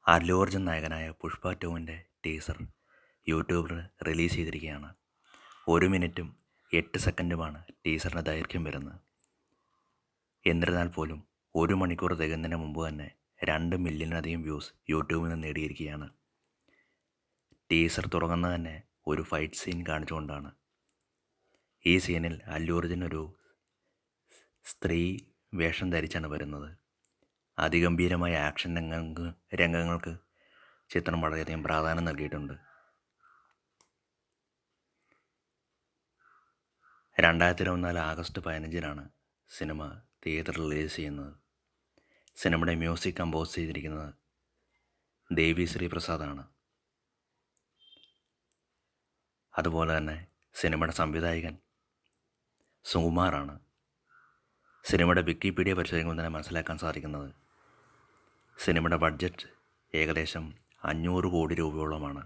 അല്ലു അർജുൻ നായകനായ പുഷ്പ 2-ൻ്റെ ടീസർ യൂട്യൂബിൽ റിലീസ് ചെയ്തിരിക്കുകയാണ്. 1 മിനിറ്റും 8 സെക്കൻഡുമാണ് ടീസറിൻ്റെ ദൈർഘ്യം വരുന്നത്. എന്നിരുന്നാൽ പോലും 1 മണിക്കൂർ തികയുന്നതിന് മുമ്പ് തന്നെ 2 മില്യണിലധികം വ്യൂസ് യൂട്യൂബിൽ നിന്ന് നേടിയിരിക്കുകയാണ്. ടീസർ തുടങ്ങുന്നത് തന്നെ ഒരു ഫൈറ്റ് സീൻ കാണിച്ചുകൊണ്ടാണ്. ഈ സീനിൽ അല്ലു അർജുൻ ഒരു സ്ത്രീ വേഷം ധരിച്ചാണ് വരുന്നത്. അതിഗംഭീരമായ ആക്ഷൻ രംഗങ്ങൾക്ക് ചിത്രം വളരെയധികം പ്രാധാന്യം നൽകിയിട്ടുണ്ട്. 2024 ആഗസ്റ്റ് 15-നാണ് സിനിമ തിയേറ്ററിൽ റിലീസ് ചെയ്യുന്നത്. സിനിമയുടെ മ്യൂസിക് കമ്പോസ് ചെയ്തിരിക്കുന്നത് ദേവി ശ്രീ പ്രസാദാണ്. അതുപോലെ തന്നെ സിനിമയുടെ സംവിധായകൻ സുകുമാറാണ്. സിനിമയുടെ വിക്കിപീഡിയ പരിശോധിക്കുമ്പോൾ തന്നെ മനസ്സിലാക്കാൻ സാധിക്കുന്നത് സിനിമയുടെ ബഡ്ജറ്റ് ഏകദേശം 500 കോടി രൂപയോളമാണ്.